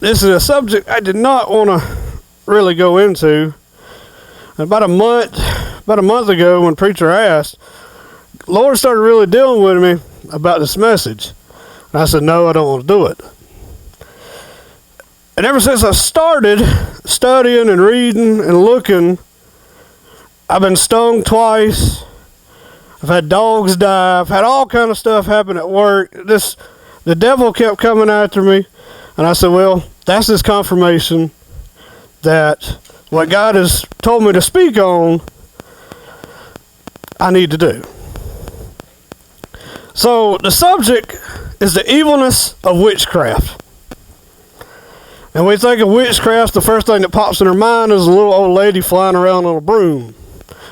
This is a subject I did not want to really go into. About a month ago, when preacher asked, the Lord started really dealing with me about this message. And I said, no, I don't want to do it. And ever since I started studying and reading and looking, I've been stung twice. I've had dogs die. I've had all kind of stuff happen at work. The devil kept coming after me. And I said, well, that's this confirmation that what God has told me to speak on, I need to do. So the subject is the evilness of witchcraft. And when we think of witchcraft, the first thing that pops in our mind is a little old lady flying around on a broom.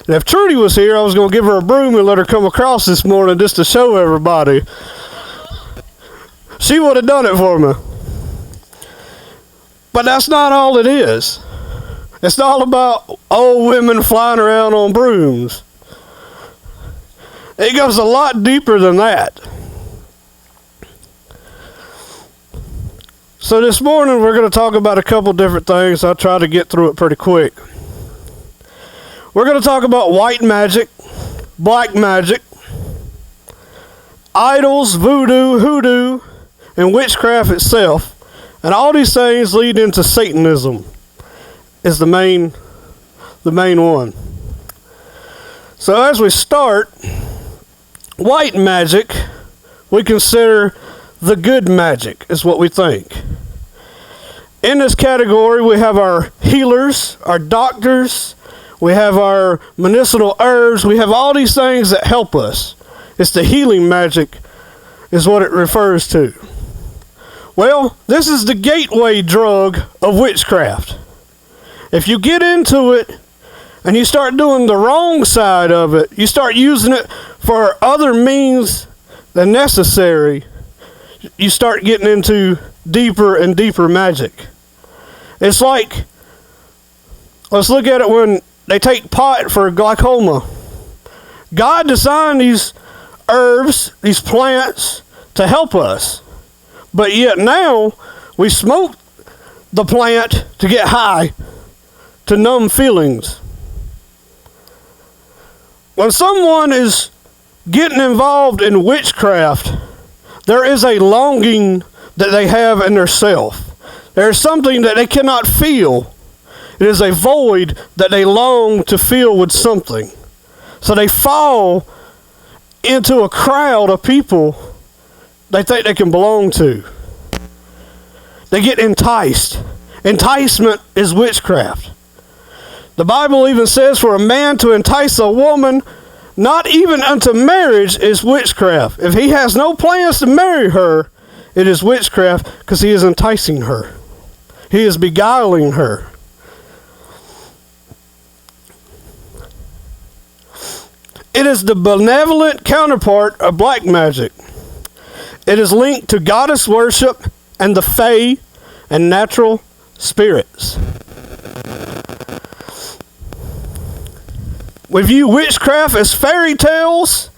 And if Trudy was here, I was going to give her a broom and let her come across this morning just to show everybody. She would have done it for me. But that's not all it is. It's not about old women flying around on brooms. It goes a lot deeper than that. So this morning we're going to talk about a couple different things. I'll try to get through it pretty quick. We're going to talk about white magic, black magic, idols, voodoo, hoodoo, and witchcraft itself. And all these things lead into Satanism is the main one. So as we start, white magic, we consider the good magic is what we think. In this category, we have our healers, our doctors, we have our medicinal herbs, we have all these things that help us. It's the healing magic is what it refers to. Well, this is the gateway drug of witchcraft. If you get into it and you start doing the wrong side of it, you start using it for other means than necessary, you start getting into deeper and deeper magic. It's like, let's look at it when they take pot for glaucoma. God designed these herbs, these plants, to help us. But yet now, we smoke the plant to get high, to numb feelings. When someone is getting involved in witchcraft, there is a longing that they have in their self. There is something that they cannot feel. It is a void that they long to fill with something. So they fall into a crowd of people they think they can belong to. They get enticed. Enticement is witchcraft. The Bible even says for a man to entice a woman, not even unto marriage, is witchcraft. If he has no plans to marry her, it is witchcraft because he is enticing her. He is beguiling her. It is the benevolent counterpart of black magic. It is linked to goddess worship and the fae and natural spirits. We view witchcraft as fairy tales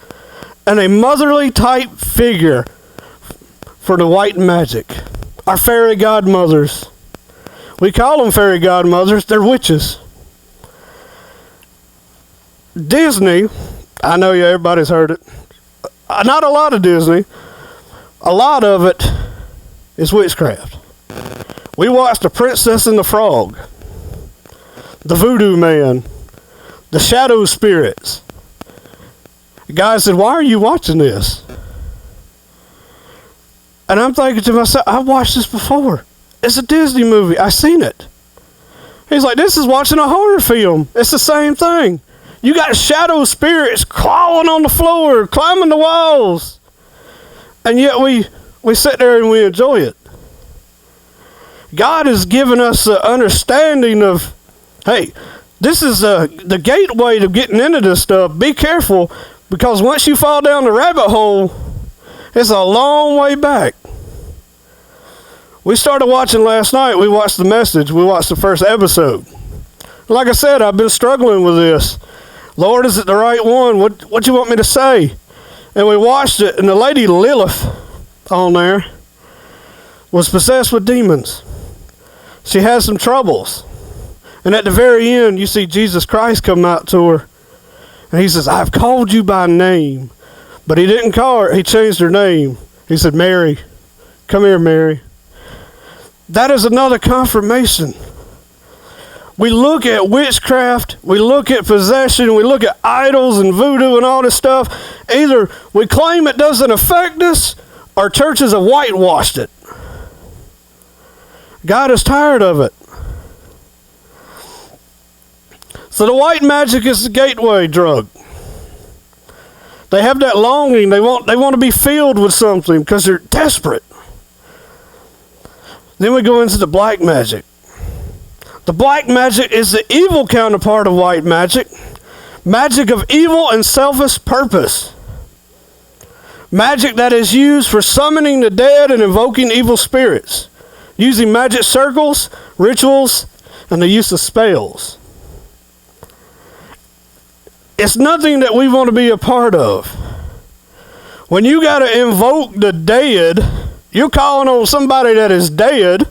and a motherly type figure for the white magic. Our fairy godmothers. We call them fairy godmothers. They're witches. Disney, I know everybody's heard it. Not a lot of Disney. A lot of it is witchcraft. We watched The Princess and the Frog, The Voodoo Man, The Shadow Spirits. The guy said, why are you watching this? And I'm thinking to myself, I've watched this before. It's a Disney movie. I've seen it. He's like, this is watching a horror film. It's the same thing. You got shadow spirits crawling on the floor, climbing the walls. And yet we sit there and we enjoy it. God has given us an understanding of, hey, this is the gateway to getting into this stuff. Be careful, because once you fall down the rabbit hole, it's a long way back. We started watching last night. We watched The Message. We watched the first episode. Like I said, I've been struggling with this. Lord, is it the right one? What you want me to say? And we watched it, and the lady Lilith on there was possessed with demons. she has some troubles. And at the very end, you see Jesus Christ come out to her. And he says, I've called you by name. But he didn't call her. He changed her name. He said, Mary. Come here, Mary. That is another confirmation. We look at witchcraft. We look at possession. We look at idols and voodoo and all this stuff. Either we claim it doesn't affect us, or churches have whitewashed it. God is tired of it. So the white magic is the gateway drug. They have that longing. They want to be filled with something because they're desperate. Then we go into the black magic. The black magic is the evil counterpart of white magic. Magic of evil and selfish purpose. Magic that is used for summoning the dead and invoking evil spirits, using magic circles, rituals, and the use of spells. It's nothing that we want to be a part of. When you got to invoke the dead, you're calling on somebody that is dead.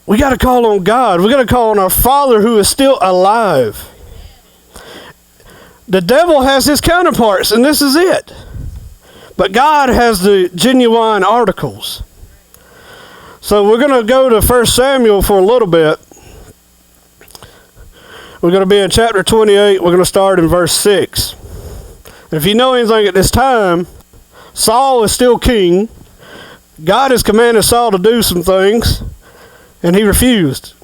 We got to call on God. We got to call on our Father who is still alive. The devil has his counterparts, and this is it. But God has the genuine articles. So we're going to go to 1 Samuel for a little bit. We're going to be in chapter 28. We're going to start in verse 6. And if you know anything at this time, Saul is still king. God has commanded Saul to do some things, and he refused.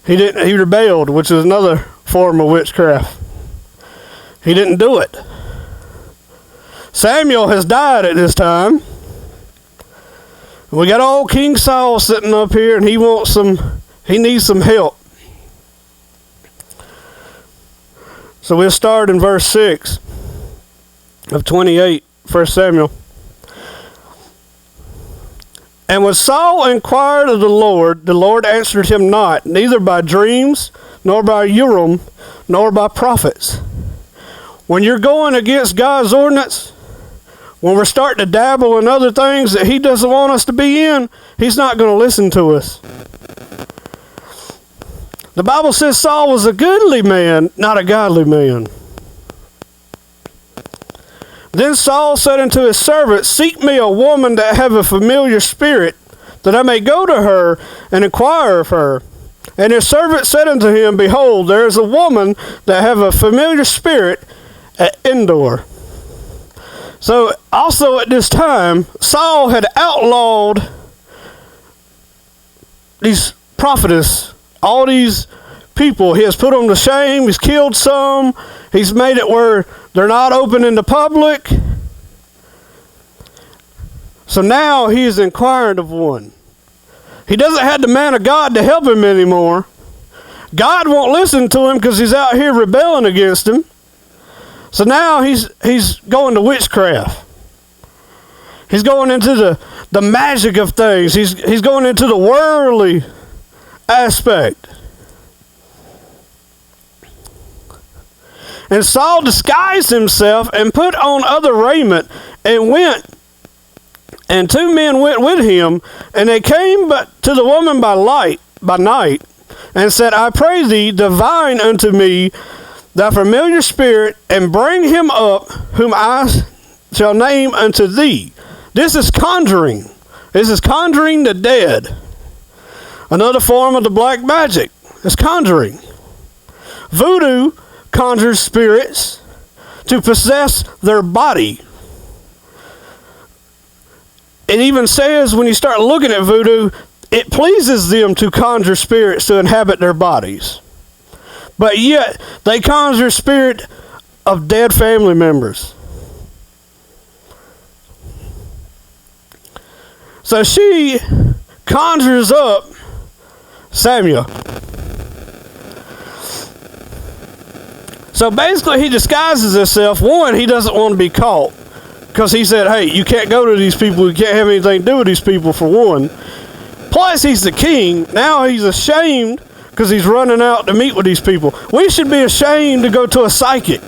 He rebelled, which is another form of witchcraft. He didn't do it. Samuel has died at this time. We got old King Saul sitting up here, and he needs some help. So we'll start in verse 6 of 28, 1 Samuel. And when Saul inquired of the Lord answered him not, neither by dreams, nor by Urim, nor by prophets. When you're going against God's ordinance, when we're starting to dabble in other things that he doesn't want us to be in, he's not going to listen to us. The Bible says Saul was a goodly man, not a godly man. Then Saul said unto his servant, Seek me a woman that have a familiar spirit, that I may go to her and inquire of her. And his servant said unto him, Behold, there is a woman that have a familiar spirit at Endor. So also at this time, Saul had outlawed these prophetess, all these people. He has put them to shame. He's killed some. He's made it where they're not open in the public. So now he is inquiring of one. He doesn't have the man of God to help him anymore. God won't listen to him because he's out here rebelling against him. So now he's going to witchcraft. He's going into the magic of things. He's going into the worldly aspect. And Saul disguised himself and put on other raiment and went. And 2 men went with him, and they came but to the woman by night, and said, I pray thee, divine unto me thy familiar spirit, and bring him up, whom I shall name unto thee. This is conjuring. This is conjuring the dead. Another form of the black magic is conjuring. Voodoo conjures spirits to possess their body. It even says when you start looking at voodoo, it pleases them to conjure spirits to inhabit their bodies. But yet, they conjure spirit of dead family members. So she conjures up Samuel. So basically, he disguises himself. One, he doesn't want to be caught. Because he said, hey, you can't go to these people. You can't have anything to do with these people, for one. Plus, he's the king. Now he's ashamed because he's running out to meet with these people. We should be ashamed to go to a psychic.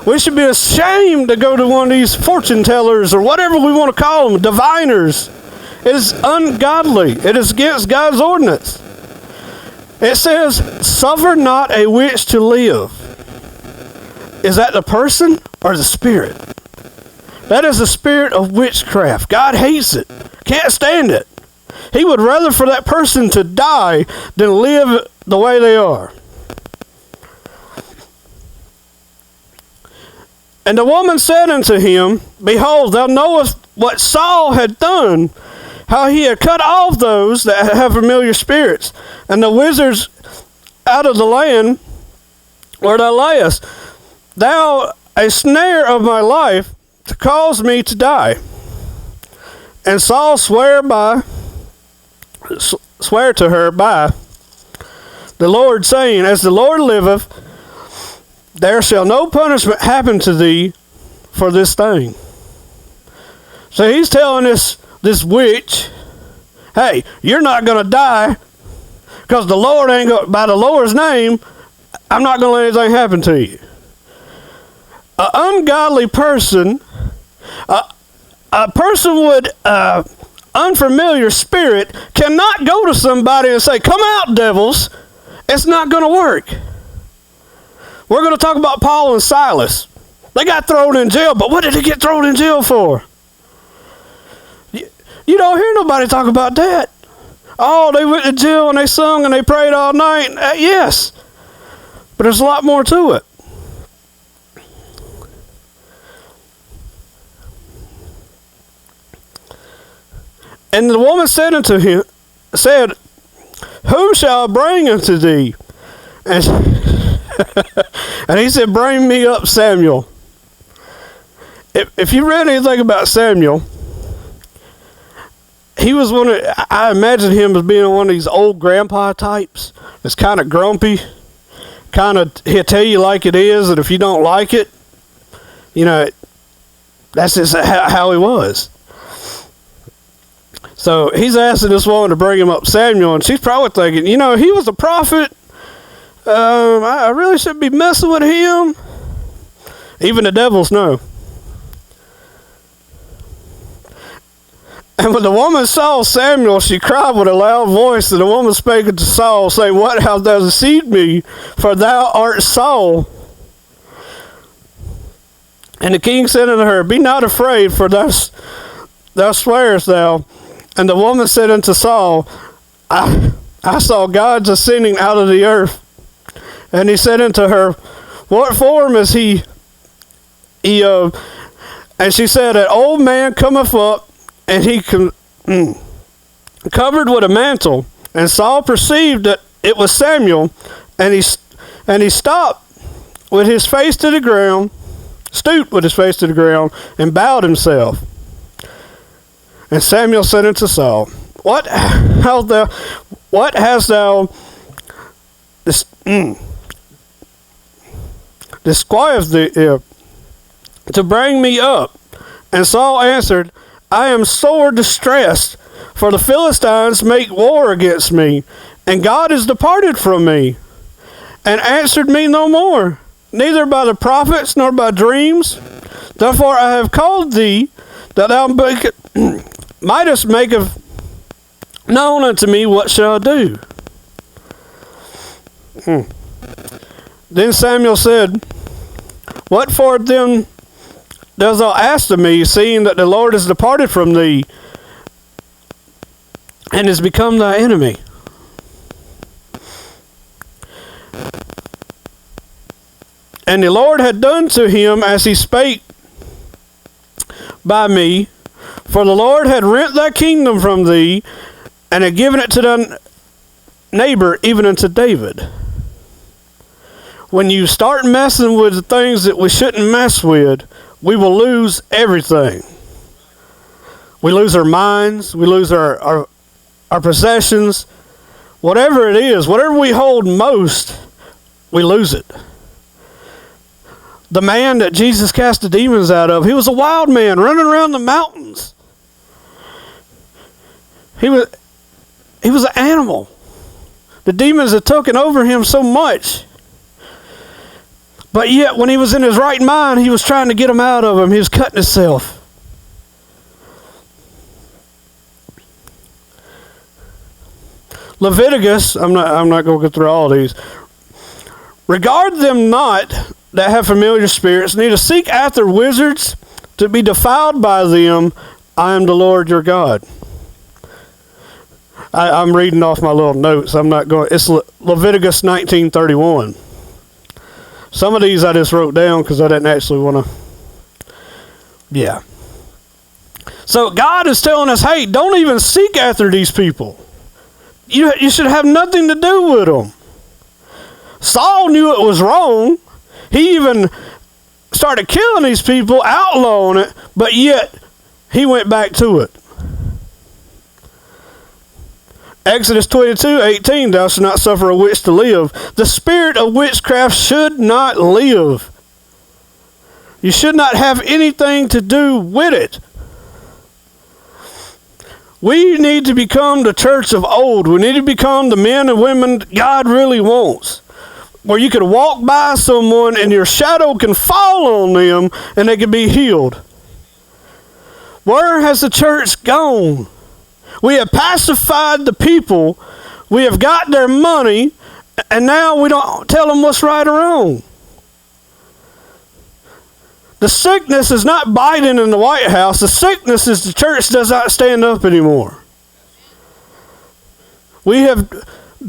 We should be ashamed to go to one of these fortune tellers or whatever we want to call them, diviners. It is ungodly. It is against God's ordinance. It says, suffer not a witch to live. Is that the person or the spirit? That is the spirit of witchcraft. God hates it. Can't stand it. He would rather for that person to die than live the way they are. And the woman said unto him, behold, thou knowest what Saul had done, how he had cut off those that have familiar spirits, and the wizards out of the land where thou layest. Thou a snare of my life to cause me to die. And Saul sware to her by the Lord, saying, as the Lord liveth, there shall no punishment happen to thee for this thing. So he's telling this witch, hey, you're not going to die, because the Lord ain't going, by the Lord's name, I'm not going to let anything happen to you. An ungodly person, a person with unfamiliar spirit cannot go to somebody and say, come out, devils. It's not going to work. We're going to talk about Paul and Silas. They got thrown in jail, but what did they get thrown in jail for? You don't hear nobody talk about that. Oh, they went to jail and they sung and they prayed all night. Yes, but there's a lot more to it. And the woman said unto him, whom shall I bring unto thee? And, and he said, bring me up Samuel. If you read anything about Samuel, he was I imagine him as being one of these old grandpa types that's kind of grumpy, he'll tell you like it is, and if you don't like it, that's just how he was. So he's asking this woman to bring him up Samuel, and she's probably thinking, he was a prophet. I really shouldn't be messing with him. Even the devils know. And when the woman saw Samuel, she cried with a loud voice, and the woman spake unto Saul, saying, what hast thou deceived me? For thou art Saul. And the king said unto her, be not afraid, for thou swearest thou. And the woman said unto Saul, I saw gods ascending out of the earth. And he said unto her, what form is he of? And she said, an old man cometh up, and he covered with a mantle. And Saul perceived that it was Samuel, and he stooped with his face to the ground, and bowed himself. And Samuel said unto Saul, what hast thou disquieted thee to bring me up? And Saul answered, I am sore distressed, for the Philistines make war against me, and God is departed from me, and answered me no more, neither by the prophets nor by dreams. Therefore I have called thee, that thou mightest make known unto me what shall I do. Then Samuel said, what for then dost thou ask of me, seeing that the Lord is departed from thee, and is become thy enemy? And the Lord had done to him as he spake by me, for the Lord had rent thy kingdom from thee, and had given it to thy neighbor, even unto David. When you start messing with the things that we shouldn't mess with, we will lose everything. We lose our minds, we lose our possessions, whatever it is, whatever we hold most, we lose it. The man that Jesus cast the demons out of, he was a wild man running around the mountains. He was an animal. The demons had taken over him so much. But yet, when he was in his right mind, he was trying to get them out of him. He was cutting himself. Leviticus, I'm not going to go through all these. Regard them not that have familiar spirits, neither seek after wizards to be defiled by them. I am the Lord your God. I'm reading off my little notes. I'm not going. It's Leviticus 19:31. Some of these I just wrote down because I didn't actually want to. Yeah. So God is telling us, hey, don't even seek after these people. You should have nothing to do with them. Saul knew it was wrong. He even started killing these people, outlawing it, but yet he went back to it. Exodus 22:18, thou shalt not suffer a witch to live. The spirit of witchcraft should not live. You should not have anything to do with it. We need to become the church of old. We need to become the men and women God really wants. Where you could walk by someone and your shadow can fall on them and they can be healed. Where has the church gone? We have pacified the people. We have got their money, and now we don't tell them what's right or wrong. The sickness is not Biden in the White House. The sickness is the church does not stand up anymore. We have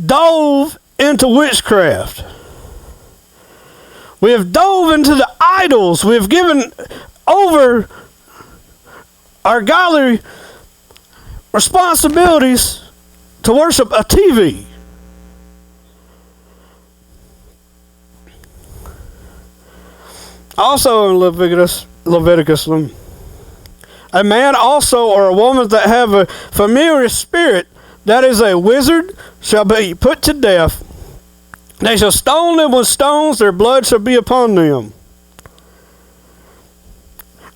dove into witchcraft. We have dove into the idols. We have given over our godly responsibilities to worship a TV. Also in Leviticus, a man also or a woman that have a familiar spirit, that is a wizard, shall be put to death. They shall stone them with stones, their blood shall be upon them.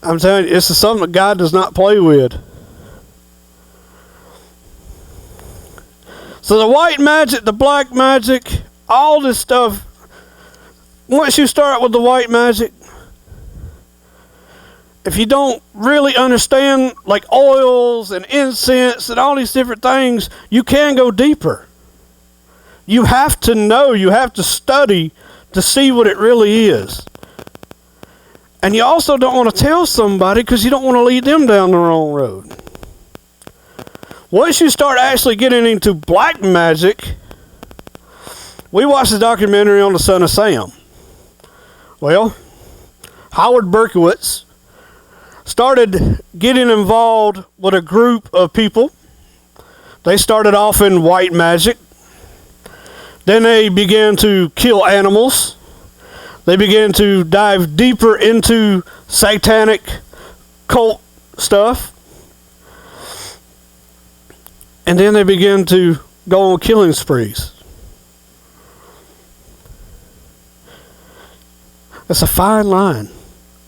I'm telling you, this is something that God does not play with. So the white magic, the black magic, all this stuff, once you start with the white magic, if you don't really understand like oils and incense and all these different things, you can go deeper. You have to know, you have to study to see what it really is. And you also don't want to tell somebody because you don't want to lead them down the wrong road. Once you start actually getting into black magic, we watched a documentary on the Son of Sam. Well, Howard Berkowitz started getting involved with a group of people. They started off in white magic. Then they began to kill animals. They began to dive deeper into satanic cult stuff. And then they began to go on killing sprees. It's a fine line.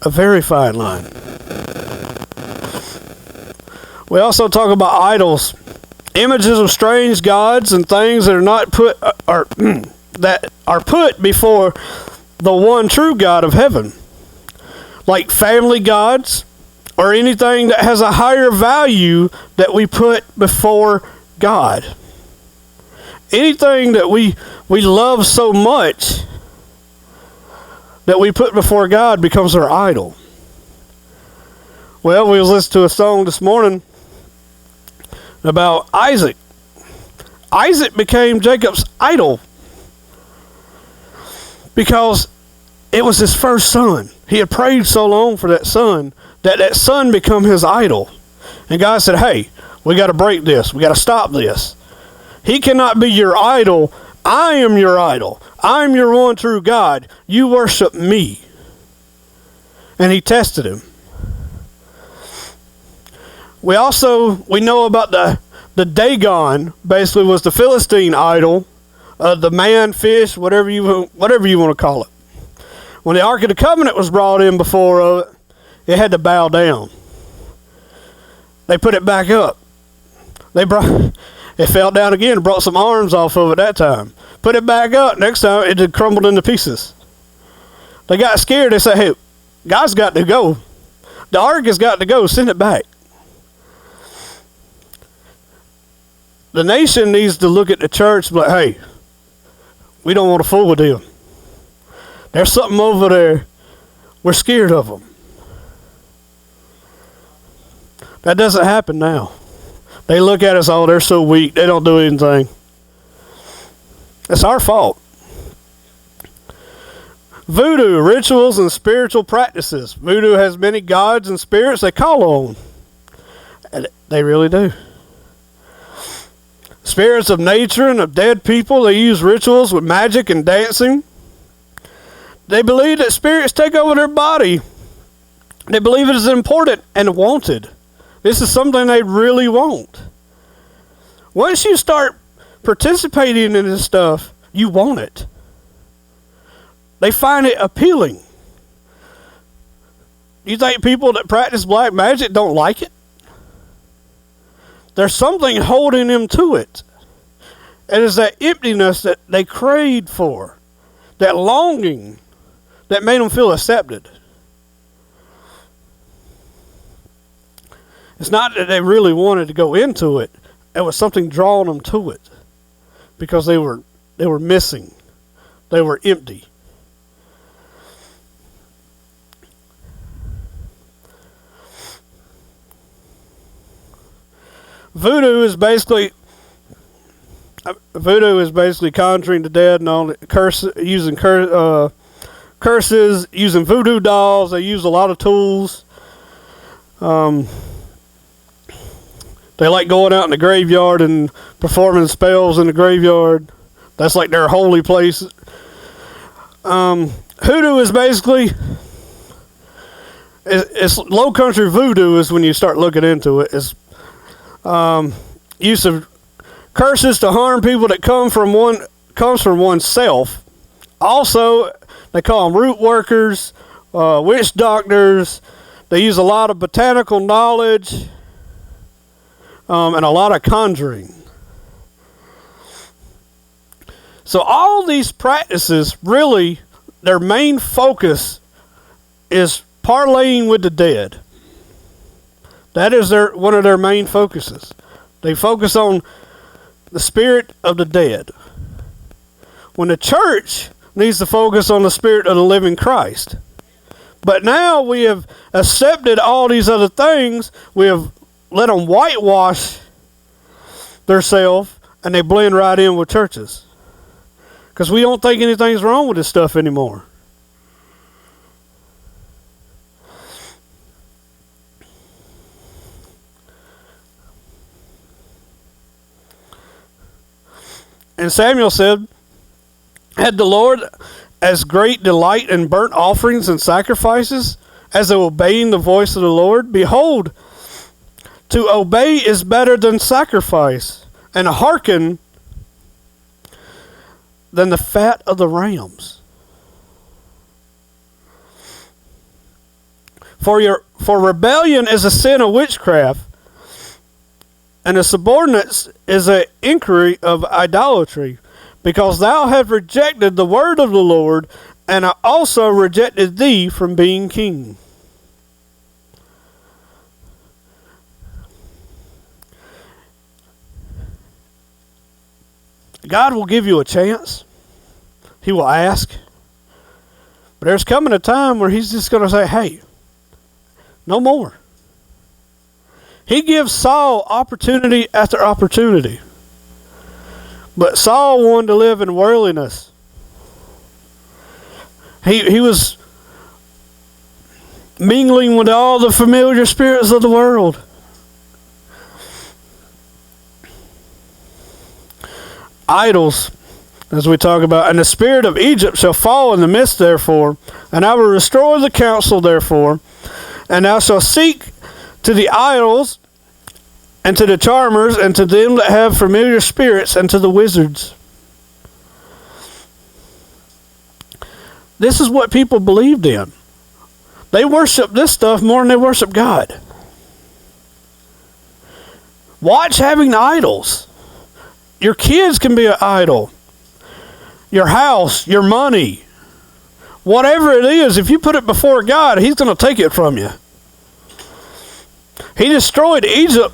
A very fine line. We also talk about idols. Images of strange gods and things that are not put that are put before the one true God of heaven. Like family gods or anything that has a higher value that we put before God. Anything that we love so much that we put before God becomes our idol. Well, we was listening to a song this morning about Isaac. Isaac became Jacob's idol because it was his first son. He had prayed so long for that son that son become his idol. And God said, hey, we got to break this. We got to stop this. He cannot be your idol. I am your idol. I'm your one true God. You worship me. And he tested him. We know about the Dagon, basically was the Philistine idol, the man, fish, whatever you want to call it. When the Ark of the Covenant was brought in before it, it had to bow down. They put it back up. It fell down again and brought some arms off of it that time. Put it back up. Next time it had crumbled into pieces. They got scared. They said, hey, God's got to go. The Ark has got to go. Send it back. The nation needs to look at the church and be like, hey, we don't want to fool with them. There's something over there. We're scared of them. That doesn't happen now. They look at us, oh, they're so weak. They don't do anything. It's our fault. Voodoo, rituals and spiritual practices. Voodoo has many gods and spirits they call on. And they really do. Spirits of nature and of dead people, they use rituals with magic and dancing. They believe that spirits take over their body. They believe it is important and wanted. This is something they really want. Once you start participating in this stuff, you want it. They find it appealing. You think people that practice black magic don't like it? There's something holding them to it. It is that emptiness that they craved for, that longing that made them feel accepted. It's not that they really wanted to go into it. It was something drawing them to it because they were missing. They were empty. Voodoo is basically conjuring the dead and all using curses, using voodoo dolls. They use a lot of tools. They like going out in the graveyard and performing spells in the graveyard. That's like their holy place. Hoodoo is basically, it's low country voodoo is when you start looking into it. It's use of curses to harm people that comes from oneself. Also, they call them root workers, witch doctors. They use a lot of botanical knowledge and a lot of conjuring. So all these practices, really, their main focus is parlaying with the dead. That is one of their main focuses. They focus on the spirit of the dead. When the church needs to focus on the spirit of the living Christ. But now we have accepted all these other things. We have let them whitewash themselves, and they blend right in with churches. Because we don't think anything's wrong with this stuff anymore. And Samuel said, had the Lord as great delight in burnt offerings and sacrifices as in obeying the voice of the Lord? Behold, to obey is better than sacrifice, and hearken than the fat of the rams. For rebellion is a sin of witchcraft, and the subordinates is an inquiry of idolatry, because thou hast rejected the word of the Lord, and I also rejected thee from being king. God will give you a chance. He will ask. But there's coming a time where he's just going to say, hey, no more. He gives Saul opportunity after opportunity. But Saul wanted to live in worldliness. He was mingling with all the familiar spirits of the world. Idols, as we talk about, and the spirit of Egypt shall fall in the midst therefore, and I will restore the counsel therefore, and thou shalt seek to the idols, and to the charmers, and to them that have familiar spirits, and to the wizards. This is what people believed in. They worship this stuff more than they worship God. Watch having idols. Your kids can be an idol. Your house, your money, whatever it is, if you put it before God, He's going to take it from you. He destroyed Egypt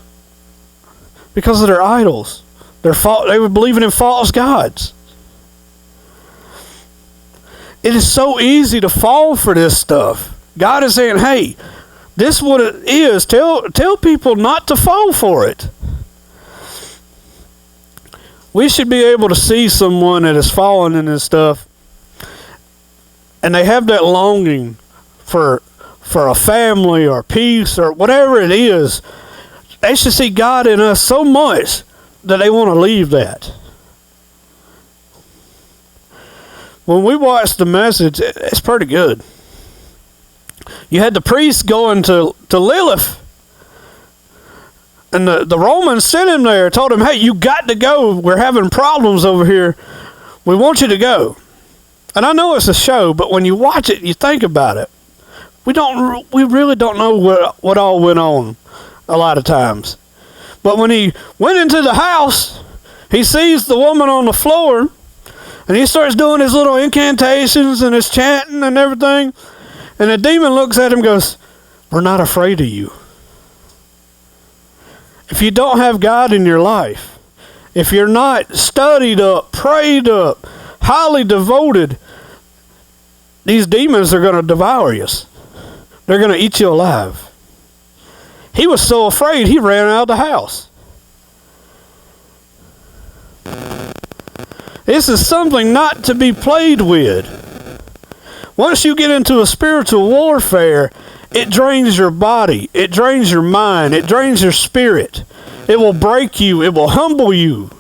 because of their idols. They were believing in false gods. It is so easy to fall for this stuff. God is saying, hey, this is what it is. Tell people not to fall for it. We should be able to see someone that has fallen in this stuff, and they have that longing for a family or peace or whatever it is. They should see God in us so much that they want to leave that. When we watched the message, it's pretty good. You had the priest going to Lilith, and the Romans sent him there, told him, hey, you got to go. We're having problems over here. We want you to go. And I know it's a show, but when you watch it, you think about it. We really don't know what all went on a lot of times. But when he went into the house, he sees the woman on the floor, and he starts doing his little incantations and his chanting and everything. And the demon looks at him and goes, we're not afraid of you. If you don't have God in your life, if you're not studied up, prayed up, highly devoted, these demons are going to devour you. They're going to eat you alive. He was so afraid, he ran out of the house. This is something not to be played with. Once you get into a spiritual warfare, it drains your body, it drains your mind, it drains your spirit. It will break you, it will humble you.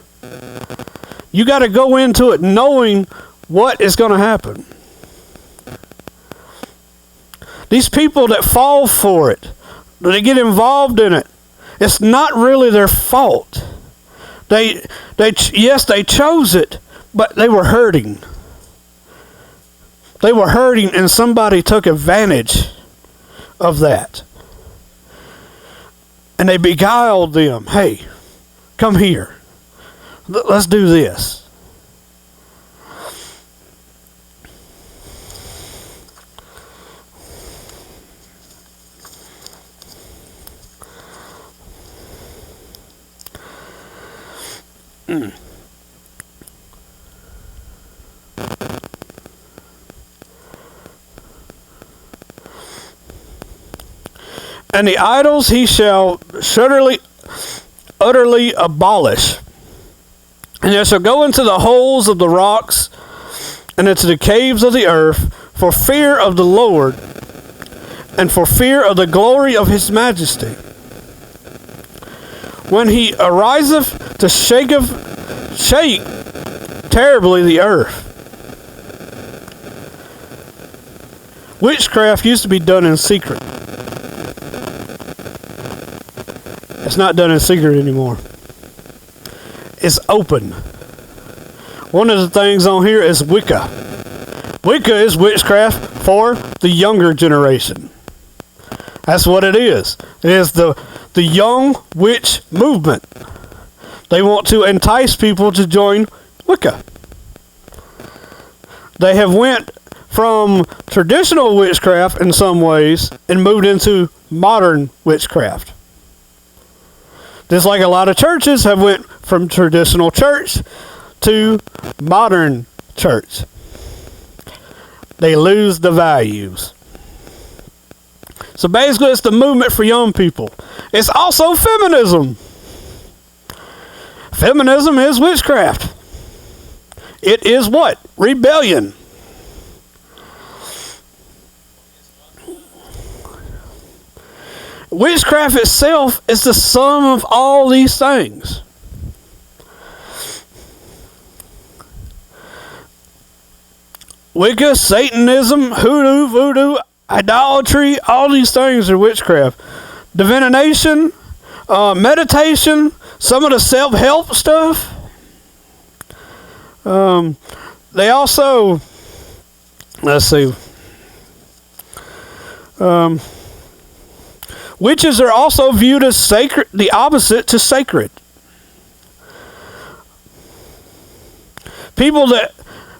You got to go into it knowing what is going to happen. These people that fall for it, they get involved in it, it's not really their fault. Yes, they chose it, but they were hurting. They were hurting, and somebody took advantage of that. And they beguiled them. Hey, come here. Let's do this. And the idols he shall utterly abolish. And they shall go into the holes of the rocks and into the caves of the earth for fear of the Lord and for fear of the glory of his majesty. When he ariseth to shake terribly the earth. Witchcraft used to be done in secret. It's not done in secret anymore. It's open. One of the things on here is Wicca. Wicca is witchcraft for the younger generation. That's what it is. It is the young witch movement. They want to entice people to join Wicca. They have went from traditional witchcraft in some ways and moved into modern witchcraft. Just like a lot of churches have went from traditional church to modern church. They lose the values. So basically it's the movement for young people. It's also feminism. Feminism is witchcraft. It is what? Rebellion. Witchcraft itself is the sum of all these things. Wicca, Satanism, hoodoo, voodoo, idolatry, all these things are witchcraft. Divination, meditation, some of the self-help stuff. They also, let's see, witches are also viewed as sacred, the opposite to sacred. People that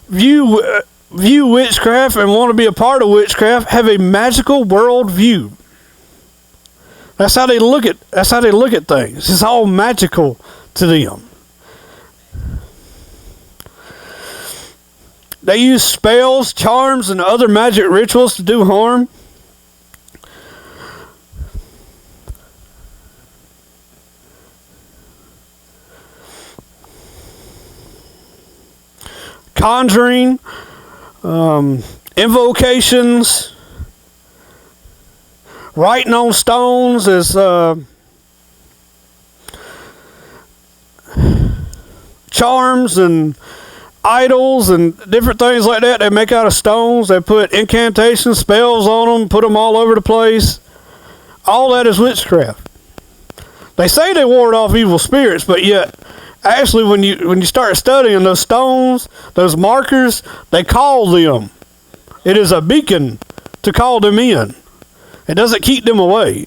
view witchcraft and want to be a part of witchcraft have a magical world view. That's how they look at things. It's all magical to them. They use spells, charms, and other magic rituals to do harm. Conjuring, invocations, writing on stones as charms and idols and different things like that. They make out of stones. They put incantations, spells on them, put them all over the place. All that is witchcraft. They say they ward off evil spirits, but yet actually when you start studying those stones, those markers, they call them. It is a beacon to call them in. It doesn't keep them away.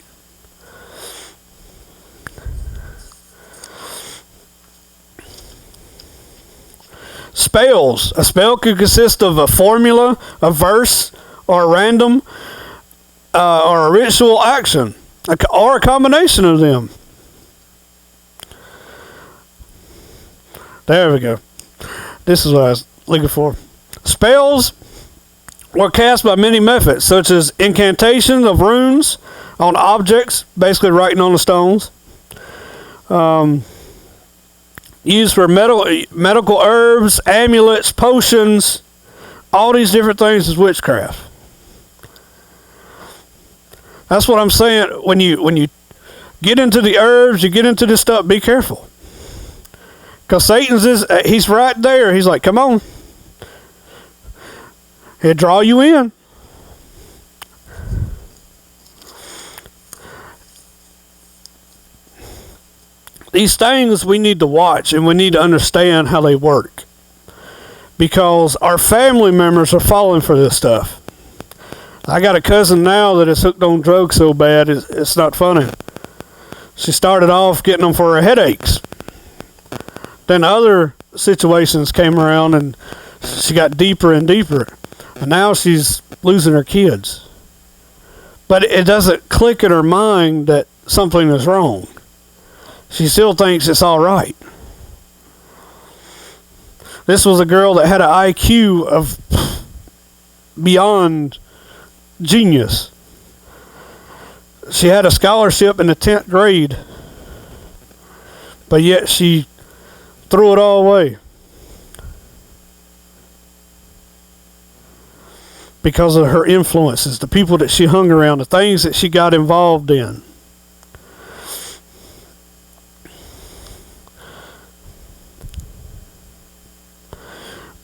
Spells. A spell could consist of a formula, a verse, or a random, or a ritual action, or a combination of them. There we go. This is what I was looking for. Spells were cast by many methods, such as incantations of runes on objects, basically writing on the stones. Used for medical herbs, amulets, potions, all these different things is witchcraft. That's what I'm saying. When you get into the herbs, you get into this stuff, be careful. Because he's right there. He's like, come on. He'll draw you in. These things we need to watch and we need to understand how they work. Because our family members are falling for this stuff. I got a cousin now that is hooked on drugs so bad, it's not funny. She started off getting them for her headaches. Then other situations came around and she got deeper and deeper. And now she's losing her kids. But it doesn't click in her mind that something is wrong. She still thinks it's all right. This was a girl that had an IQ of beyond genius. She had a scholarship in the 10th grade. But yet she threw it all away. Because of her influences, the people that she hung around, the things that she got involved in.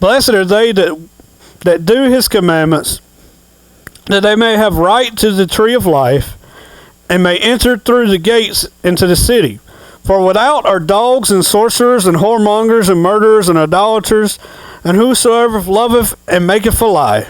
Blessed are they that do his commandments, that they may have right to the tree of life, and may enter through the gates into the city. For without are dogs and sorcerers and whoremongers and murderers and idolaters, and whosoever loveth and maketh a lie.